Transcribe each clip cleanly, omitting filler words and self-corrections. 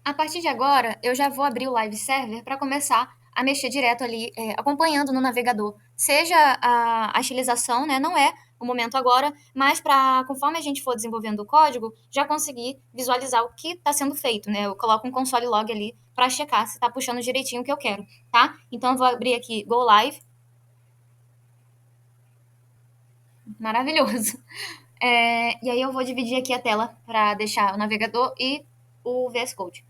A partir de agora, eu já vou abrir o Live Server para começar a mexer direto ali, acompanhando no navegador. Seja a estilização, né? Não é o momento agora, mas para, conforme a gente for desenvolvendo o código, já conseguir visualizar o que está sendo feito, né? Eu coloco um console log ali para checar se está puxando direitinho o que eu quero, tá? Então eu vou abrir aqui Go Live. Maravilhoso. E aí eu vou dividir aqui a tela para deixar o navegador e o VS Code.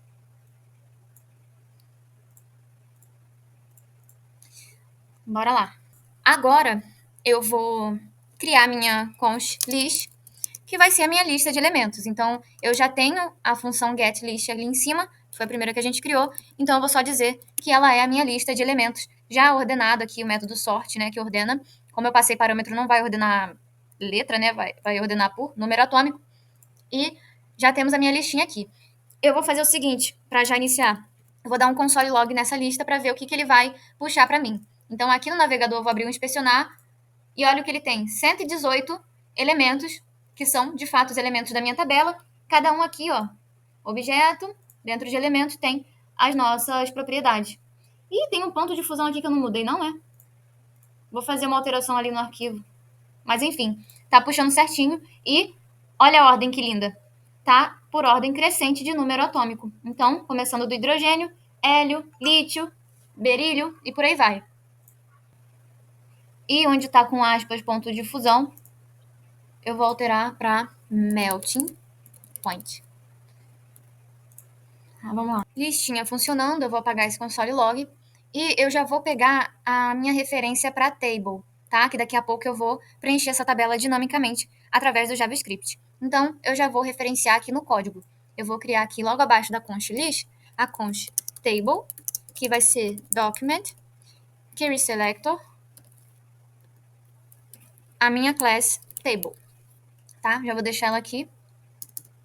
Bora lá. Agora eu vou criar minha const list, que vai ser a minha lista de elementos. Então, eu já tenho a função getList ali em cima, que foi a primeira que a gente criou. Então, eu vou só dizer que ela é a minha lista de elementos, já ordenado aqui o método sort, né, que ordena. Como eu passei parâmetro, não vai ordenar letra, né, vai ordenar por número atômico. E já temos a minha listinha aqui. Eu vou fazer o seguinte, para já iniciar. Eu vou dar um console log nessa lista para ver o que ele vai puxar para mim. Então, aqui no navegador, eu vou abrir um inspecionar e olha o que ele tem: 118 elementos, que são, de fato, os elementos da minha tabela. Cada um aqui, ó, objeto, dentro de elementos, tem as nossas propriedades. E tem um ponto de fusão aqui que eu não mudei, não é? Vou fazer uma alteração ali no arquivo. Mas, enfim, tá puxando certinho. E olha a ordem que linda. Tá por ordem crescente de número atômico. Então, começando do hidrogênio, hélio, lítio, berílio e por aí vai. E onde está com aspas ponto de fusão, eu vou alterar para melting point. Vamos lá. Listinha funcionando, eu vou apagar esse console log. E eu já vou pegar a minha referência para table, tá? Que daqui a pouco eu vou preencher essa tabela dinamicamente através do JavaScript. Então, eu já vou referenciar aqui no código. Eu vou criar aqui logo abaixo da const list a const table, que vai ser document, query selector, a minha class table, tá? Já vou deixar ela aqui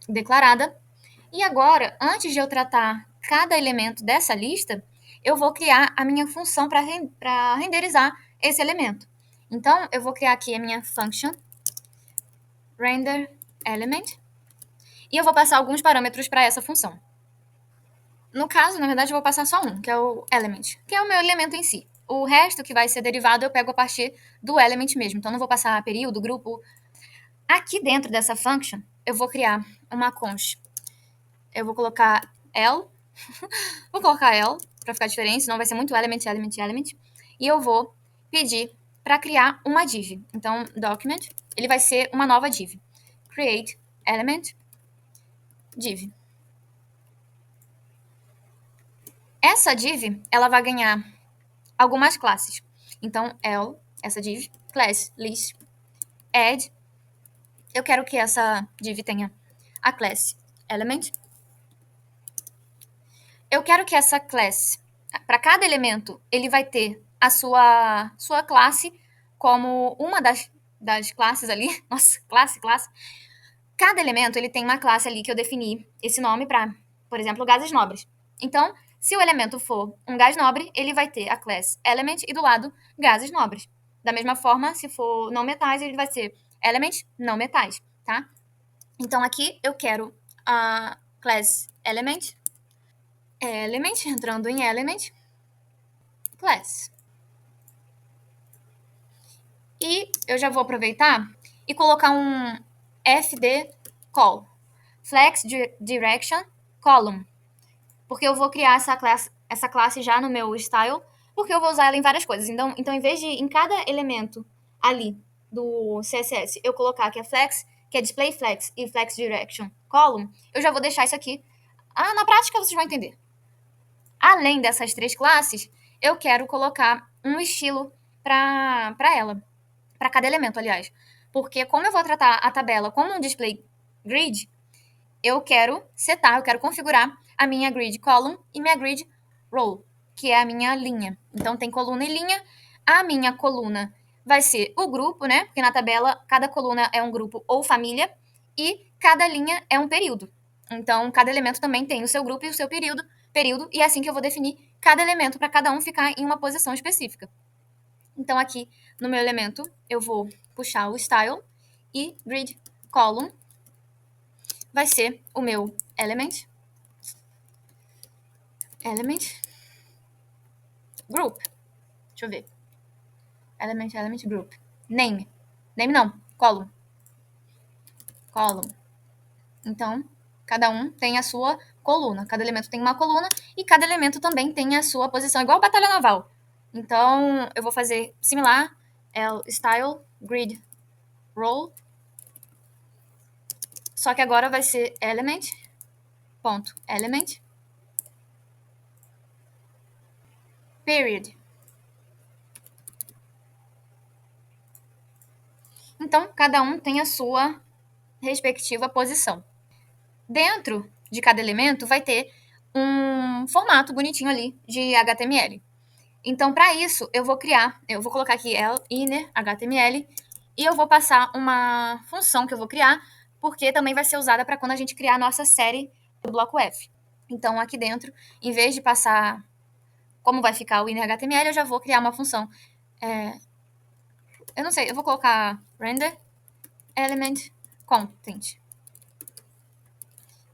declarada. E agora, antes de eu tratar cada elemento dessa lista, eu vou criar a minha função para renderizar esse elemento. Então, eu vou criar aqui a minha function render element e eu vou passar alguns parâmetros para essa função. No caso, na verdade, eu vou passar só um, que é o element, que é o meu elemento em si. O resto que vai ser derivado eu pego a partir do element mesmo. Então, não vou passar período, grupo. Aqui dentro dessa function, eu vou criar uma const. Eu vou colocar L. Vou colocar L para ficar diferente, senão vai ser muito element, element, element. E eu vou pedir para criar uma div. Então, document, ele vai ser uma nova div. Create element div. Essa div, ela vai ganhar algumas classes. Então, L, essa div, class list, add. Eu quero que essa div tenha a class element. Eu quero que essa class, para cada elemento, ele vai ter a sua classe como uma das classes ali. Nossa, classe. Cada elemento, ele tem uma classe ali que eu defini esse nome para, por exemplo, gases nobres. Então, se o elemento for um gás nobre, ele vai ter a class element e do lado gases nobres. Da mesma forma, se for não metais, ele vai ser element não metais, tá? Então, aqui eu quero a class element entrando em element, class. E eu já vou aproveitar e colocar um fd call, flex direction column, porque eu vou criar essa classe já no meu style, porque eu vou usar ela em várias coisas. Então em vez de em cada elemento ali do CSS eu colocar que é flex, que é display flex e flex direction column, eu já vou deixar isso aqui. Na prática vocês vão entender. Além dessas três classes, eu quero colocar um estilo para ela, para cada elemento, aliás. Porque como eu vou tratar a tabela como um display grid, eu quero configurar a minha grid column e minha grid row, que é a minha linha. Então tem coluna e linha. A minha coluna vai ser o grupo, né? Porque na tabela cada coluna é um grupo ou família e cada linha é um período. Então cada elemento também tem o seu grupo e o seu período, e é assim que eu vou definir cada elemento para cada um ficar em uma posição específica. Então aqui no meu elemento eu vou puxar o style e grid column vai ser o meu element. element group. Deixa eu ver. Element group. Name. Name não. Column. Column. Então, cada um tem a sua coluna. Cada elemento tem uma coluna e cada elemento também tem a sua posição, igual batalha naval. Então, eu vou fazer similar. Style grid row. Só que agora vai ser element ponto element period. Então, cada um tem a sua respectiva posição. Dentro de cada elemento vai ter um formato bonitinho ali de HTML. Então, para isso, eu vou colocar aqui inner HTML e eu vou passar uma função que eu vou criar, porque também vai ser usada para quando a gente criar a nossa série do bloco F. Então, aqui dentro, em vez de passar como vai ficar o inner HTML, eu já vou criar uma função. Eu não sei, eu vou colocar render element content.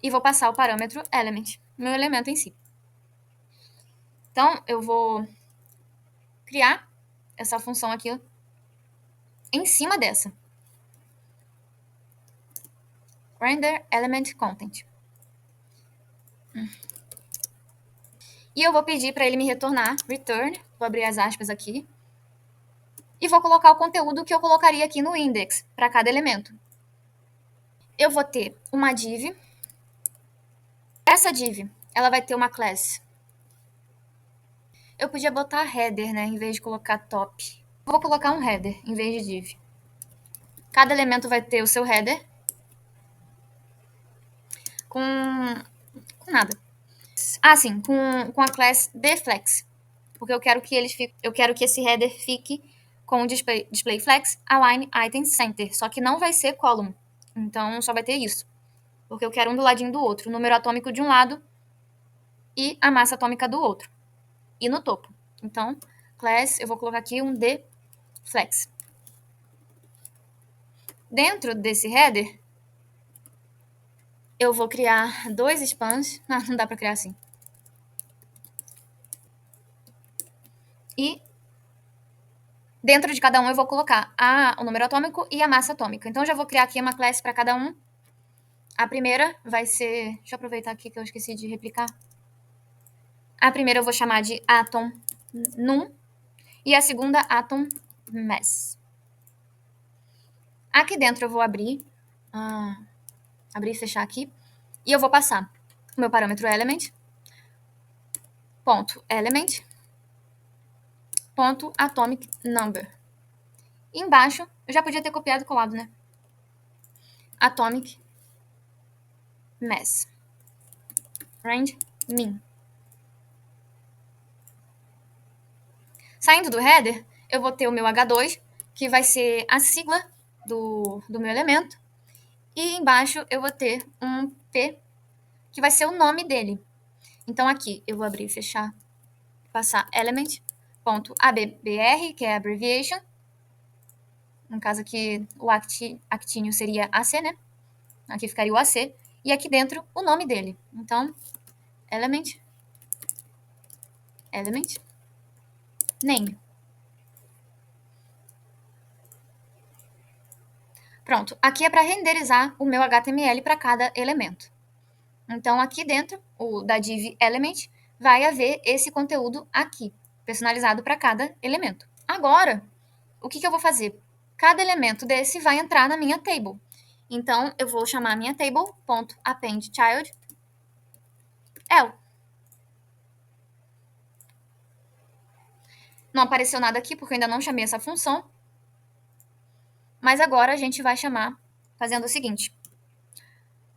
E vou passar o parâmetro element, meu elemento em si. Então, eu vou criar essa função aqui em cima dessa. Render element content. E eu vou pedir para ele me retornar return, vou abrir as aspas aqui, e vou colocar o conteúdo que eu colocaria aqui no index para cada elemento. Eu vou ter uma div. Essa div, ela vai ter uma class. Eu podia botar header, né, em vez de colocar top. Vou colocar um header em vez de div. Cada elemento vai ter o seu header com nada. Ah, sim, com a class deflex. Porque eu quero que esse header fique com o display flex align item center, só que não vai ser column. Então só vai ter isso. Porque eu quero um do ladinho do outro, o número atômico de um lado e a massa atômica do outro. E no topo. Então, class, eu vou colocar aqui um deflex. Dentro desse header, eu vou criar dois spans. Não dá para criar assim. E dentro de cada um eu vou colocar o número atômico e a massa atômica. Então, eu já vou criar aqui uma classe para cada um. A primeira vai ser... Deixa eu aproveitar aqui que eu esqueci de replicar. A primeira eu vou chamar de atom num. E a segunda, atom mass. Aqui dentro eu vou abrir e fechar aqui. E eu vou passar o meu parâmetro element. Ponto element. Ponto atomic number. E embaixo, eu já podia ter copiado e colado, né? Atomic mass. Range min. Saindo do header, eu vou ter o meu H2, que vai ser a sigla do meu elemento. E embaixo eu vou ter um P, que vai ser o nome dele. Então aqui eu vou abrir e fechar, passar element.abbr, que é abbreviation. No caso aqui, o actinho seria AC, né? Aqui ficaria o AC. E aqui dentro, o nome dele. Então, element name. Pronto, aqui é para renderizar o meu HTML para cada elemento. Então, aqui dentro, da div element, vai haver esse conteúdo aqui, personalizado para cada elemento. Agora, o que eu vou fazer? Cada elemento desse vai entrar na minha table. Então, eu vou chamar a minha table.appendChild L. Não apareceu nada aqui porque eu ainda não chamei essa função. Mas agora a gente vai chamar fazendo o seguinte.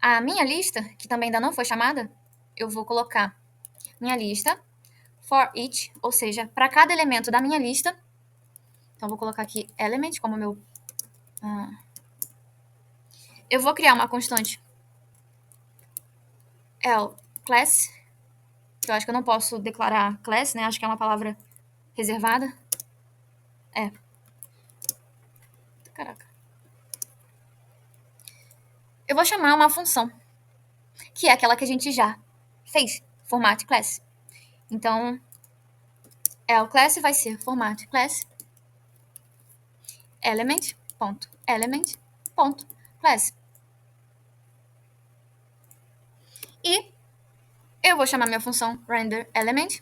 A minha lista, que também ainda não foi chamada, eu vou colocar minha lista for each, ou seja, para cada elemento da minha lista. Então, vou colocar aqui element como meu... Eu vou criar uma constante L class, que eu acho que eu não posso declarar class, né? Acho que é uma palavra reservada. Caraca. Eu vou chamar uma função, que é aquela que a gente já fez, format class. Então, o class vai ser format class element.element.class. E eu vou chamar minha função renderElement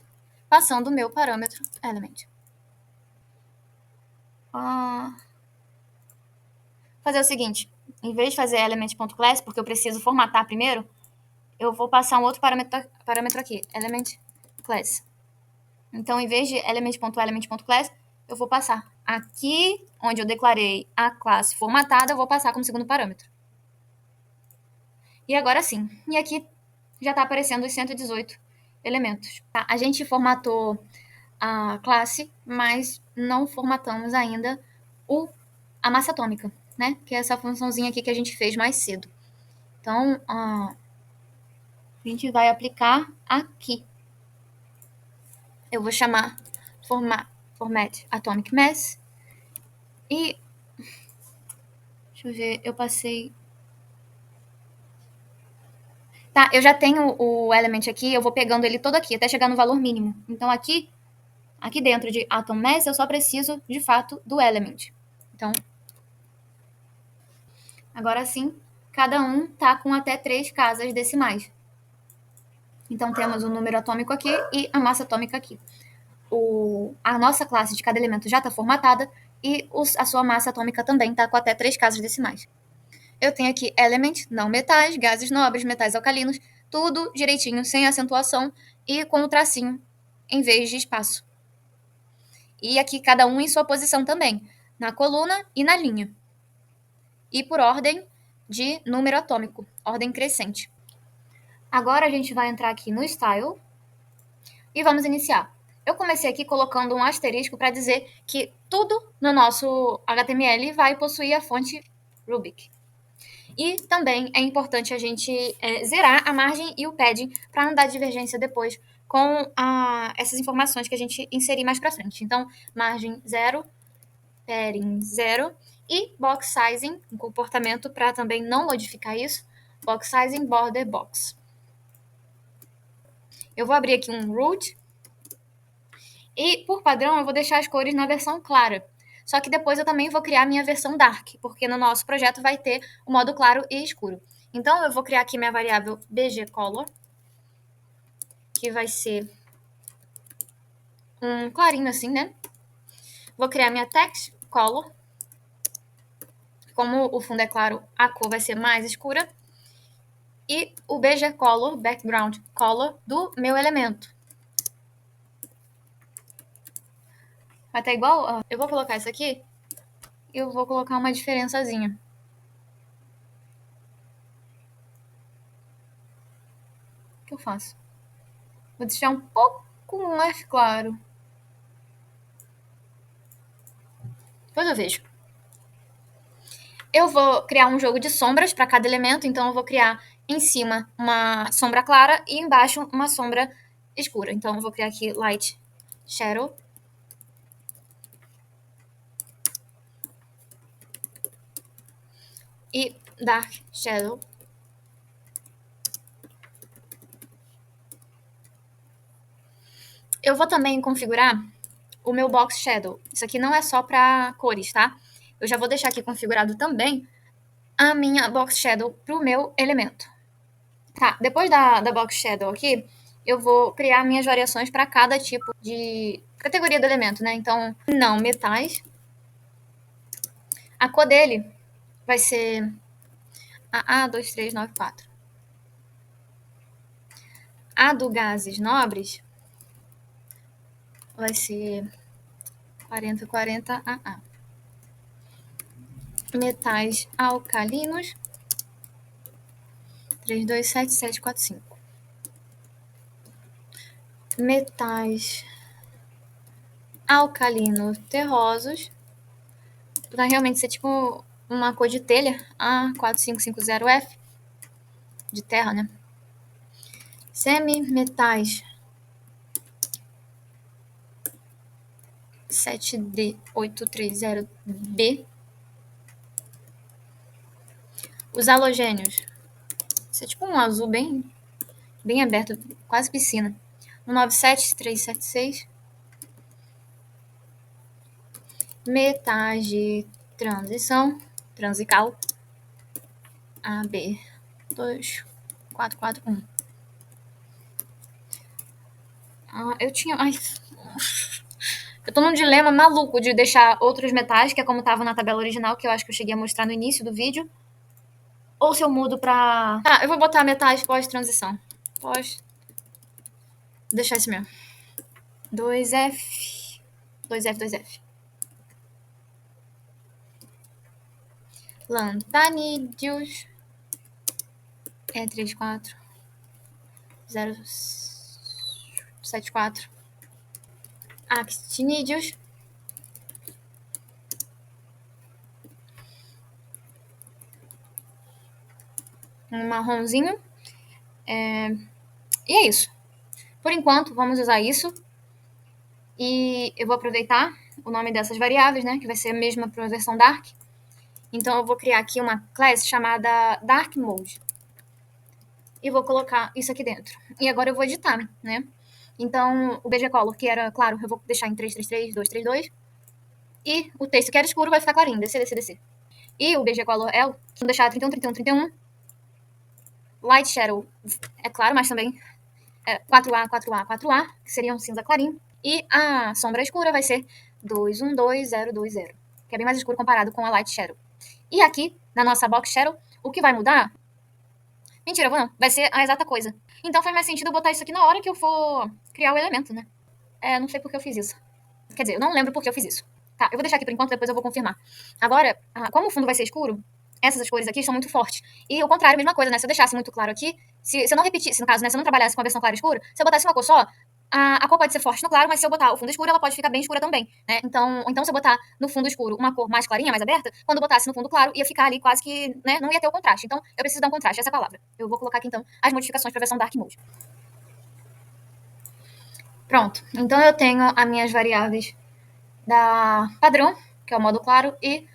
passando o meu parâmetro element. Fazer o seguinte, em vez de fazer element.class, porque eu preciso formatar primeiro, eu vou passar um outro parâmetro aqui, element.class. Então, em vez de element.element.class, eu vou passar aqui, onde eu declarei a classe formatada, eu vou passar como segundo parâmetro. E agora sim. E aqui já está aparecendo os 118 elementos. A gente formatou a classe, mas não formatamos ainda a massa atômica, né? Que é essa funçãozinha aqui que a gente fez mais cedo. Então, a gente vai aplicar aqui. Eu vou chamar format atomic mass. E deixa eu ver, eu passei. Tá, eu já tenho o element aqui, eu vou pegando ele todo aqui, até chegar no valor mínimo. Então aqui dentro de atom mass, eu só preciso, de fato, do element. Então, agora sim, cada um tá com até 3 casas decimais. Então temos o número atômico aqui e a massa atômica aqui. A nossa classe de cada elemento já está formatada e a sua massa atômica também está com até 3 casas decimais. Eu tenho aqui element, não metais, gases nobres, metais alcalinos, tudo direitinho, sem acentuação e com o tracinho em vez de espaço. E aqui cada um em sua posição também, na coluna e na linha. E por ordem de número atômico, ordem crescente. Agora a gente vai entrar aqui no Style e vamos iniciar. Eu comecei aqui colocando um asterisco para dizer que tudo no nosso HTML vai possuir a fonte Rubik. E também é importante a gente zerar a margem e o padding para não dar divergência depois com essas informações que a gente inserir mais para frente. Então, margem 0, padding 0 e box sizing, um comportamento para também não modificar isso, box sizing border box. Eu vou abrir aqui um root e, por padrão, eu vou deixar as cores na versão clara. Só que depois eu também vou criar minha versão dark, porque no nosso projeto vai ter o modo claro e escuro. Então, eu vou criar aqui minha variável bgcolor, que vai ser um clarinho assim, né? Vou criar minha text color. Como o fundo é claro, a cor vai ser mais escura. E o bgcolor, background color, do meu elemento. Vai estar igual? Eu vou colocar isso aqui e eu vou colocar uma diferençazinha. O que eu faço? Vou deixar um pouco mais claro. Depois eu vejo. Eu vou criar um jogo de sombras para cada elemento, então eu vou criar em cima uma sombra clara e embaixo uma sombra escura. Então eu vou criar aqui light shadow. E dark shadow. Eu vou também configurar o meu box shadow. Isso aqui não é só para cores, tá? Eu já vou deixar aqui configurado também a minha box shadow para o meu elemento. Tá, depois da box shadow aqui, eu vou criar minhas variações para cada tipo de categoria do elemento, né? Então, não metais. A cor dele vai ser a A2394. A do gases nobres vai ser 4040 AA. Metais alcalinos 327745. Metais alcalinos terrosos vai realmente ser tipo uma cor de telha, A4550F, de terra, né? Semimetais 7D830B. Os halogênios, isso é tipo um azul bem aberto, quase piscina. 197,376. Metade transição, transical, AB 2441. Eu tinha... Ai, eu tô num dilema maluco de deixar outros metais, que é como tava na tabela original, que eu acho que eu cheguei a mostrar no início do vídeo. Ou se eu mudo pra... eu vou botar metais pós-transição. Deixar isso mesmo. 2F. 2F, 2F. Lantanídeos. 34. 074. Actinídeos. Um marronzinho. E é isso. Por enquanto, vamos usar isso. E eu vou aproveitar o nome dessas variáveis, né? Que vai ser a mesma para a versão Dark. Então, eu vou criar aqui uma classe chamada Dark Mode. E vou colocar isso aqui dentro. E agora eu vou editar, né? Então, o BGColor, que era claro, eu vou deixar em 333, 232. E o texto que era escuro vai ficar clarinho, descer, descer, descer. E o BGColor L, vou deixar 31, 31, 31. Light Shadow é claro, mas também 4A, 4A, 4A, que seria um cinza clarinho. E a sombra escura vai ser 212020, que é bem mais escuro comparado com a Light Shadow. E aqui, na nossa Box Shadow, o que vai mudar... Mentira, eu vou não. Vai ser a exata coisa. Então faz mais sentido eu botar isso aqui na hora que eu for criar o elemento, né? Não sei por que eu fiz isso. Quer dizer, eu não lembro por que eu fiz isso. Tá, eu vou deixar aqui por enquanto, depois eu vou confirmar. Agora, como o fundo vai ser escuro, essas cores aqui são muito fortes. E o contrário, a mesma coisa, né? Se eu deixasse muito claro aqui, se eu não repetisse, no caso, né? Se eu não trabalhasse com a versão clara e escura, se eu botasse uma cor só, a cor pode ser forte no claro, mas se eu botar o fundo escuro, ela pode ficar bem escura também, né? Então se eu botar no fundo escuro uma cor mais clarinha, mais aberta, quando eu botasse no fundo claro, ia ficar ali quase que, né? Não ia ter o contraste. Então, eu preciso dar um contraste, essa é a palavra. Eu vou colocar aqui, então, as modificações para a versão Dark Mode. Pronto. Então, eu tenho as minhas variáveis da padrão, que é o modo claro, e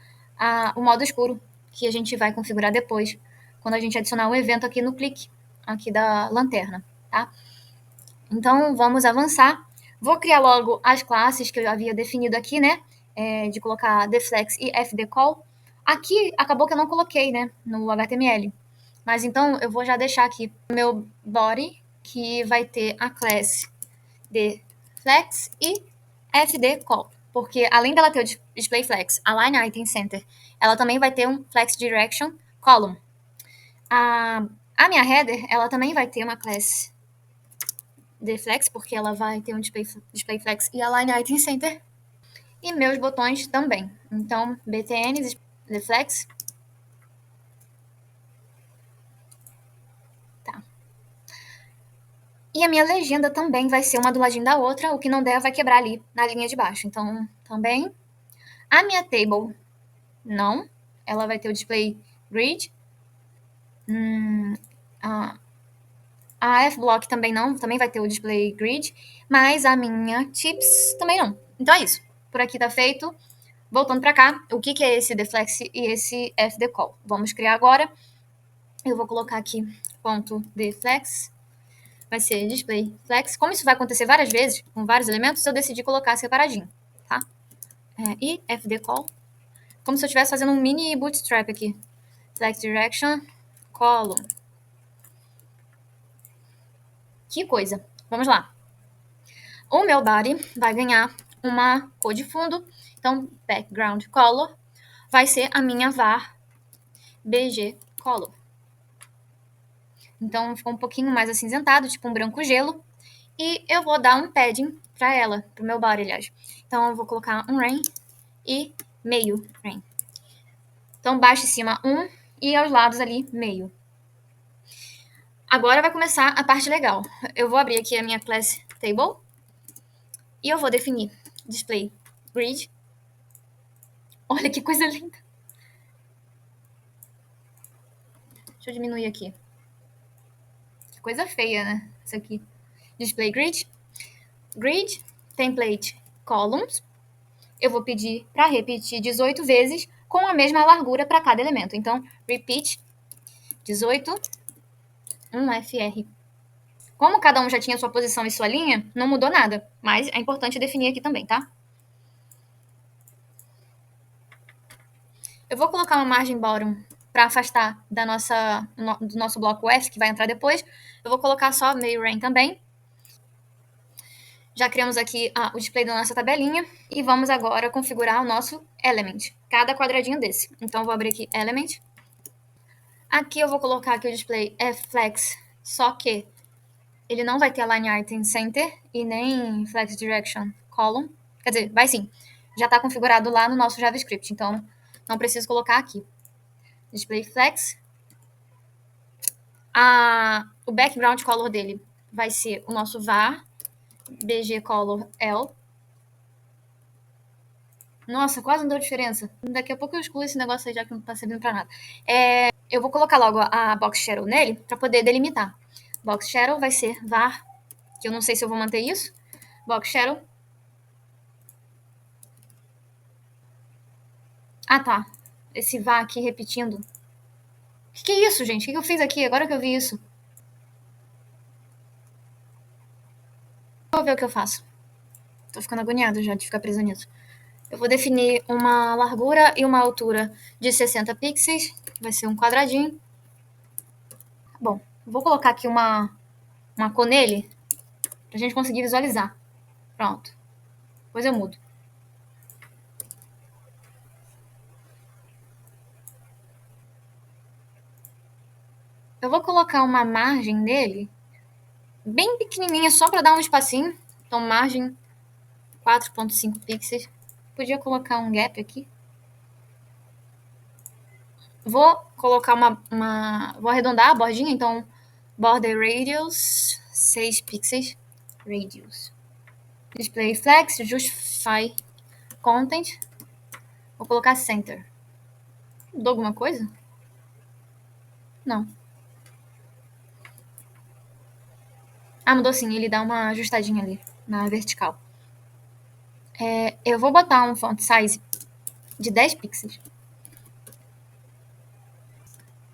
o modo escuro, que a gente vai configurar depois, quando a gente adicionar um evento aqui no clique, aqui da lanterna, tá? Então, vamos avançar. Vou criar logo as classes que eu havia definido aqui, né? De colocar deflex e fdcall. Aqui, acabou que eu não coloquei, né? No HTML. Mas então, eu vou já deixar aqui o meu body, que vai ter a classe deflex e fdcall. Porque além dela ter o display flex, align item center, ela também vai ter um flex direction column. A minha header, ela também vai ter uma classe deflex, porque ela vai ter um display flex e align item center. E meus botões também. Então, btn deflex. Tá. E a minha legenda também vai ser uma do ladinho da outra, o que não der vai quebrar ali na linha de baixo. Então, também. A minha table, não. Ela vai ter o display grid. A F-Block também não, também vai ter o display grid, mas a minha tips também não. Então é isso. Por aqui tá feito. Voltando para cá, o que é esse deflex e esse fdcall? Vamos criar agora. Eu vou colocar aqui ponto deflex. Vai ser display flex. Como isso vai acontecer várias vezes, com vários elementos, eu decidi colocar separadinho, tá? E fdcall. Como se eu estivesse fazendo um mini bootstrap aqui. Flex direction, column. Que coisa. Vamos lá. O meu body vai ganhar uma cor de fundo. Então, background color vai ser a minha var bg color. Então, ficou um pouquinho mais acinzentado, tipo um branco gelo. E eu vou dar um padding para ela, pro meu body, aliás. Então, eu vou colocar um rain e meio rain. Então, baixo e cima 1 e aos lados ali meio. Agora vai começar a parte legal. Eu vou abrir aqui a minha class table e eu vou definir display grid. Olha que coisa linda. Deixa eu diminuir aqui. Que coisa feia, né? Isso aqui. Display grid. Grid, template, columns. Eu vou pedir para repetir 18 vezes com a mesma largura para cada elemento. Então, repeat 18, 1FR Como cada um já tinha sua posição e sua linha, não mudou nada. Mas é importante definir aqui também, tá? Eu vou colocar uma margem bottom para afastar do nosso bloco F, que vai entrar depois. Eu vou colocar só meio rain também. Já criamos aqui o display da nossa tabelinha. E vamos agora configurar o nosso element. Cada quadradinho desse. Então, eu vou abrir aqui element. Aqui eu vou colocar aqui o display flex, só que ele não vai ter align item center e nem flex direction column. Quer dizer, vai sim. Já está configurado lá no nosso JavaScript, então não preciso colocar aqui. Display flex. O background color dele vai ser o nosso var bg color L. Nossa, quase não deu diferença. Daqui a pouco eu excluo esse negócio aí, já que não tá servindo pra nada. Eu vou colocar logo a box shadow nele pra poder delimitar. Box shadow vai ser var, que eu não sei se eu vou manter isso. Box shadow. Ah, tá. Esse var aqui repetindo. O que é isso, gente? O que eu fiz aqui? Agora que eu vi isso. Vou ver o que eu faço. Tô ficando agoniado já de ficar presa nisso. Eu vou definir uma largura e uma altura de 60 pixels. Vai ser um quadradinho. Bom, vou colocar aqui uma cor nele pra gente conseguir visualizar. Pronto. Depois eu mudo. Eu vou colocar uma margem nele bem pequenininha, só para dar um espacinho. Então, margem 4.5 pixels. Podia colocar um gap aqui. Vou colocar vou arredondar a bordinha, então border radius 6 pixels. Radius. Display flex, justify content. Vou colocar center. Mudou alguma coisa? Não. Ah, mudou sim. Ele dá uma ajustadinha ali na vertical. Eu vou botar um font size de 10 pixels.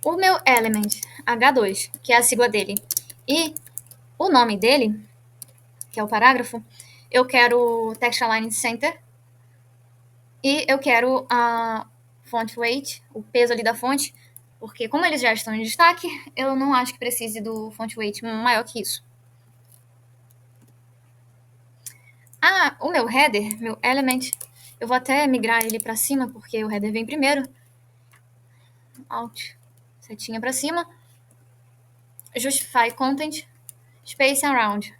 O meu element H2, que é a sigla dele, e o nome dele, que é o parágrafo, eu quero text align center e eu quero a font weight, o peso ali da fonte, porque como eles já estão em destaque, eu não acho que precise do font weight maior que isso. O meu header, meu element, eu vou até migrar ele para cima, porque o header vem primeiro. Alt, setinha para cima. Justify content, space around.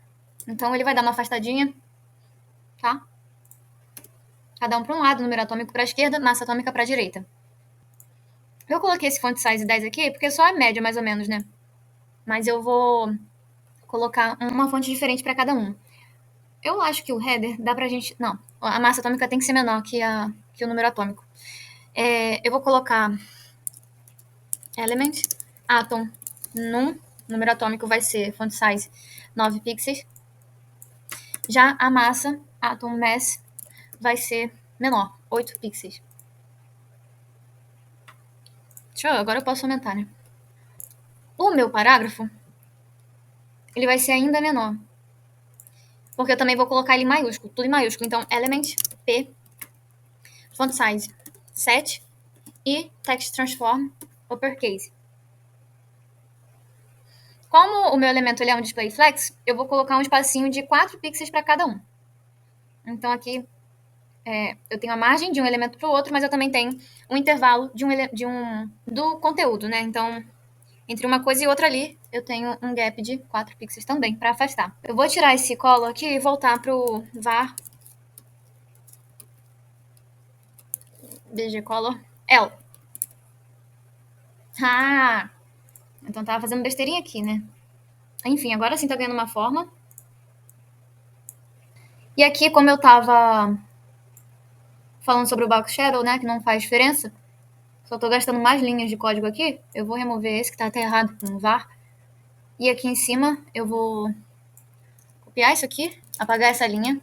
Então ele vai dar uma afastadinha, tá? Cada um para um lado, número atômico para a esquerda, massa atômica para a direita. Eu coloquei esse font size 10 aqui porque só é média, mais ou menos, né? Mas eu vou colocar uma fonte diferente para cada um. Eu acho que o header dá pra gente... Não, a massa atômica tem que ser menor que o número atômico. Eu vou colocar element, atom, num. O número atômico vai ser font size 9 pixels. Já a massa, atom mass, vai ser menor, 8 pixels. Agora eu posso aumentar, né? O meu parágrafo, ele vai ser ainda menor. Porque eu também vou colocar ele em maiúsculo, tudo em maiúsculo. Então, element P, font size 7 e text transform uppercase. Como o meu elemento ele é um display flex, eu vou colocar um espacinho de 4 pixels para cada um. Então, aqui eu tenho a margem de um elemento para o outro, mas eu também tenho um intervalo do conteúdo, né? Então, entre uma coisa e outra ali, eu tenho um gap de 4 pixels também para afastar. Eu vou tirar esse color aqui e voltar pro var bg color L. Então tava fazendo besteirinha aqui, né? Enfim, agora sim tá ganhando uma forma. E aqui, como eu tava falando sobre o box shadow, né, que não faz diferença, só tô gastando mais linhas de código aqui, eu vou remover esse que tá até errado no var. E aqui em cima eu vou copiar isso aqui, apagar essa linha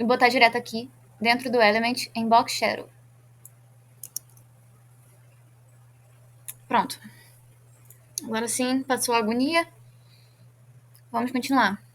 e botar direto aqui dentro do element em box shadow. Pronto. Agora sim, passou a agonia. Vamos continuar.